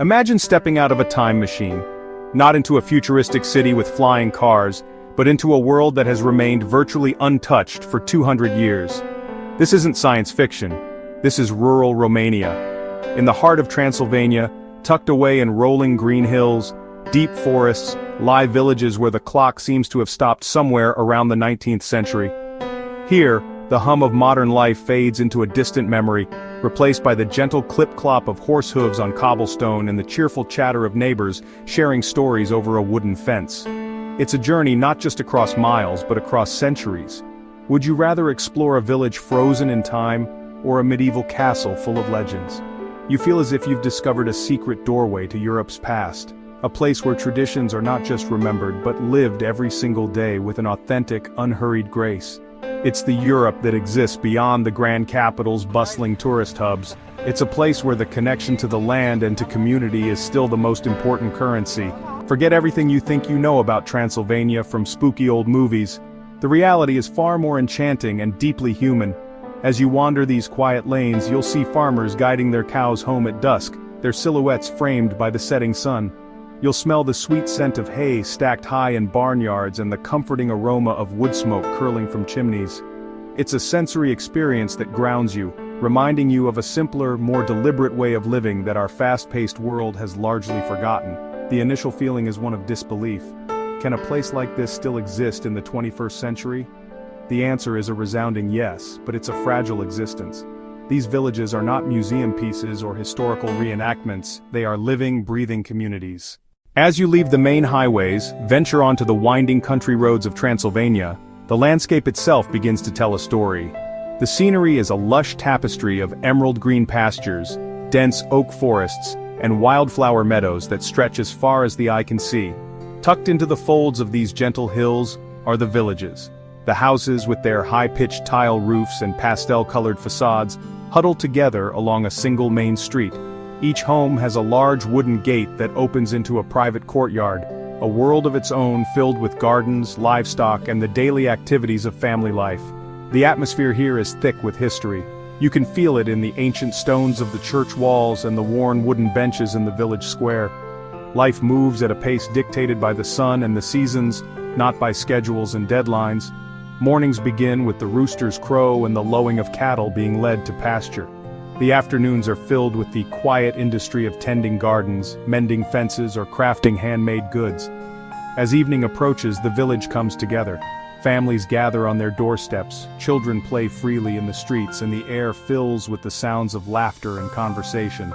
Imagine stepping out of a time machine, not into a futuristic city with flying cars, but into a world that has remained virtually untouched for 200 years. This isn't science fiction. This is rural Romania. In the heart of Transylvania, tucked away in rolling green hills, deep forests, lie villages where the clock seems to have stopped somewhere around the 19th century. Here, the hum of modern life fades into a distant memory, replaced by the gentle clip-clop of horse hooves on cobblestone and the cheerful chatter of neighbors sharing stories over a wooden fence. It's a journey not just across miles but across centuries. Would you rather explore a village frozen in time, or a medieval castle full of legends? You feel as if you've discovered a secret doorway to Europe's past, a place where traditions are not just remembered but lived every single day with an authentic, unhurried grace. It's the Europe that exists beyond the grand capital's bustling tourist hubs. It's a place where the connection to the land and to community is still the most important currency. Forget everything you think you know about Transylvania from spooky old movies. The reality is far more enchanting and deeply human. As you wander these quiet lanes, you'll see farmers guiding their cows home at dusk, their silhouettes framed by the setting sun. You'll smell the sweet scent of hay stacked high in barnyards and the comforting aroma of wood smoke curling from chimneys. It's a sensory experience that grounds you, reminding you of a simpler, more deliberate way of living that our fast-paced world has largely forgotten. The initial feeling is one of disbelief. Can a place like this still exist in the 21st century? The answer is a resounding yes, but it's a fragile existence. These villages are not museum pieces or historical reenactments, they are living, breathing communities. As you leave the main highways, venture onto the winding country roads of Transylvania, the landscape itself begins to tell a story. The scenery is a lush tapestry of emerald green pastures, dense oak forests, and wildflower meadows that stretch as far as the eye can see. Tucked into the folds of these gentle hills are the villages. The houses with their high-pitched tile roofs and pastel-colored facades huddle together along a single main street. Each home has a large wooden gate that opens into a private courtyard, a world of its own filled with gardens, livestock, and the daily activities of family life. The atmosphere here is thick with history. You can feel it in the ancient stones of the church walls and the worn wooden benches in the village square. Life moves at a pace dictated by the sun and the seasons, not by schedules and deadlines. Mornings begin with the rooster's crow and the lowing of cattle being led to pasture. The afternoons are filled with the quiet industry of tending gardens, mending fences, or crafting handmade goods. As evening approaches, the village comes together. Families gather on their doorsteps, children play freely in the streets, and the air fills with the sounds of laughter and conversation.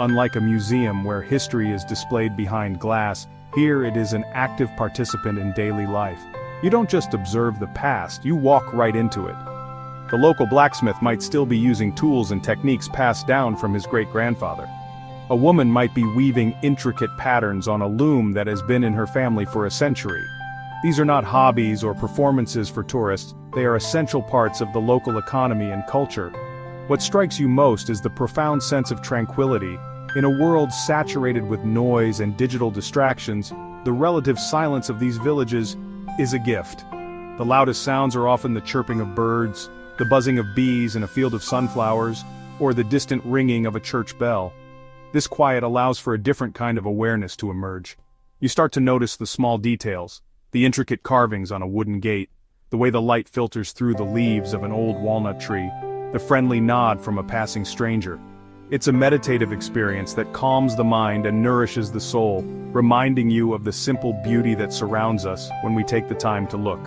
Unlike a museum where history is displayed behind glass, here it is an active participant in daily life. You don't just observe the past, you walk right into it. The local blacksmith might still be using tools and techniques passed down from his great-grandfather. A woman might be weaving intricate patterns on a loom that has been in her family for a century. These are not hobbies or performances for tourists, they are essential parts of the local economy and culture. What strikes you most is the profound sense of tranquility. In a world saturated with noise and digital distractions, the relative silence of these villages is a gift. The loudest sounds are often the chirping of birds, the buzzing of bees in a field of sunflowers, or the distant ringing of a church bell. This quiet allows for a different kind of awareness to emerge. You start to notice the small details, the intricate carvings on a wooden gate, the way the light filters through the leaves of an old walnut tree, the friendly nod from a passing stranger. It's a meditative experience that calms the mind and nourishes the soul, reminding you of the simple beauty that surrounds us when we take the time to look.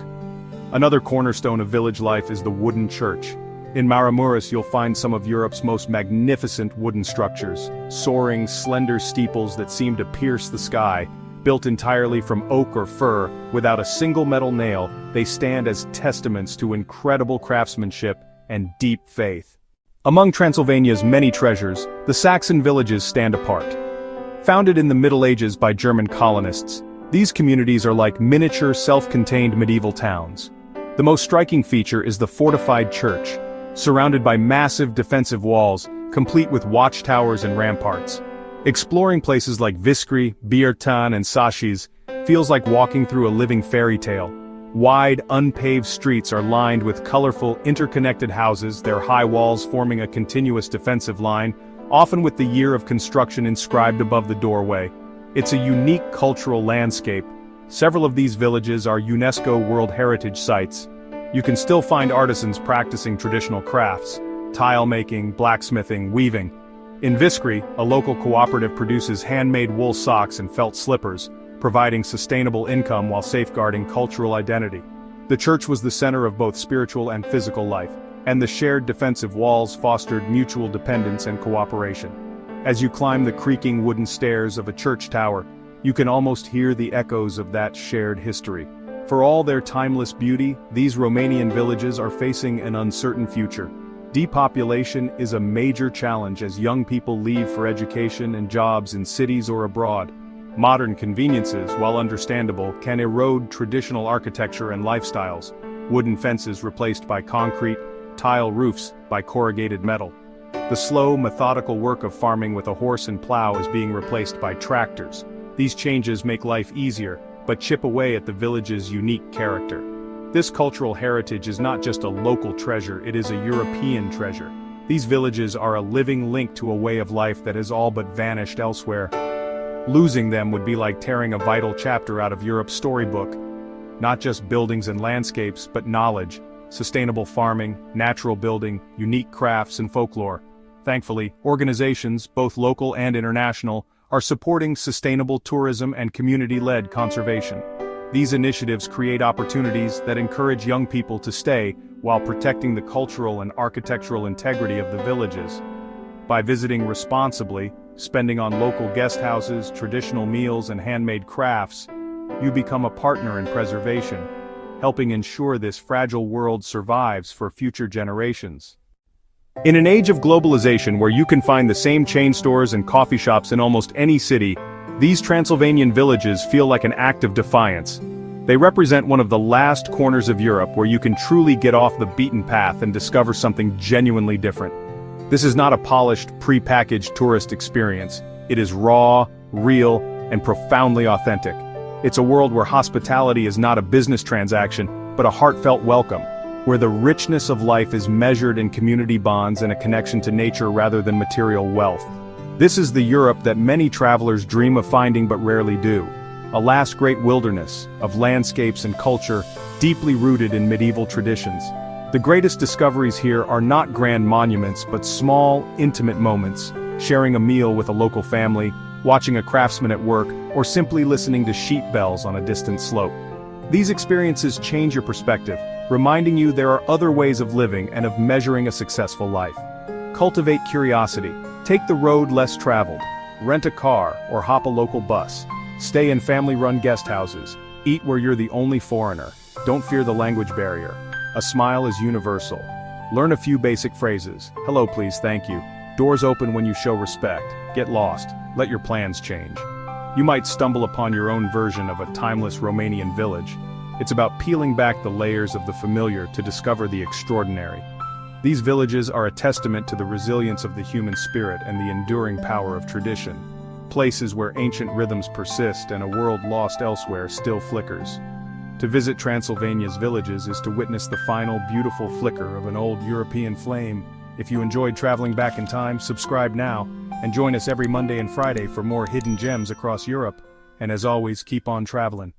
Another cornerstone of village life is the wooden church. In Maramureş you'll find some of Europe's most magnificent wooden structures, soaring, slender steeples that seem to pierce the sky. Built entirely from oak or fir, without a single metal nail, they stand as testaments to incredible craftsmanship and deep faith. Among Transylvania's many treasures, the Saxon villages stand apart. Founded in the Middle Ages by German colonists, these communities are like miniature, self-contained medieval towns. The most striking feature is the fortified church, surrounded by massive defensive walls, complete with watchtowers and ramparts. Exploring places like Viskri, Biertan, and Sashi's feels like walking through a living fairy tale. Wide, unpaved streets are lined with colorful, interconnected houses, their high walls forming a continuous defensive line, often with the year of construction inscribed above the doorway. It's a unique cultural landscape. Several of these villages are UNESCO World Heritage Sites. You can still find artisans practicing traditional crafts: tile making, blacksmithing, weaving. In Viskri, a local cooperative produces handmade wool socks and felt slippers, providing sustainable income while safeguarding cultural identity. The church was the center of both spiritual and physical life, and the shared defensive walls fostered mutual dependence and cooperation. As you climb the creaking wooden stairs of a church tower, you can almost hear the echoes of that shared history. For all their timeless beauty, these Romanian villages are facing an uncertain future. Depopulation is a major challenge as young people leave for education and jobs in cities or abroad. Modern conveniences, while understandable, can erode traditional architecture and lifestyles. Wooden fences replaced by concrete, tile roofs by corrugated metal. The slow, methodical work of farming with a horse and plow is being replaced by tractors. These changes make life easier, but chip away at the village's unique character. This cultural heritage is not just a local treasure, it is a European treasure. These villages are a living link to a way of life that has all but vanished elsewhere. Losing them would be like tearing a vital chapter out of Europe's storybook. Not just buildings and landscapes, but knowledge, sustainable farming, natural building, unique crafts and folklore. Thankfully, organizations, both local and international, are supporting sustainable tourism and community-led conservation. These initiatives create opportunities that encourage young people to stay while protecting the cultural and architectural integrity of the villages. By visiting responsibly, spending on local guest houses, traditional meals and handmade crafts, you become a partner in preservation, helping ensure this fragile world survives for future generations. In an age of globalization where you can find the same chain stores and coffee shops in almost any city, these Transylvanian villages feel like an act of defiance. They represent one of the last corners of Europe where you can truly get off the beaten path and discover something genuinely different. This is not a polished, pre-packaged tourist experience. It is raw, real, and profoundly authentic. It's a world where hospitality is not a business transaction, but a heartfelt welcome, where the richness of life is measured in community bonds and a connection to nature rather than material wealth. This is the Europe that many travelers dream of finding but rarely do. A last great wilderness of landscapes and culture deeply rooted in medieval traditions. The greatest discoveries here are not grand monuments but small, intimate moments, sharing a meal with a local family, watching a craftsman at work, or simply listening to sheep bells on a distant slope. These experiences change your perspective, reminding you there are other ways of living and of measuring a successful life. Cultivate curiosity. Take the road less traveled. Rent a car or hop a local bus. Stay in family-run guest houses. Eat where you're the only foreigner. Don't fear the language barrier. A smile is universal. Learn a few basic phrases. Hello, please, thank you. Doors open when you show respect. Get lost. Let your plans change. You might stumble upon your own version of a timeless Romanian village. It's about peeling back the layers of the familiar to discover the extraordinary. These villages are a testament to the resilience of the human spirit and the enduring power of tradition. Places where ancient rhythms persist and a world lost elsewhere still flickers. To visit Transylvania's villages is to witness the final beautiful flicker of an old European flame. If you enjoyed traveling back in time, subscribe now, and join us every Monday and Friday for more hidden gems across Europe. And as always, keep on traveling.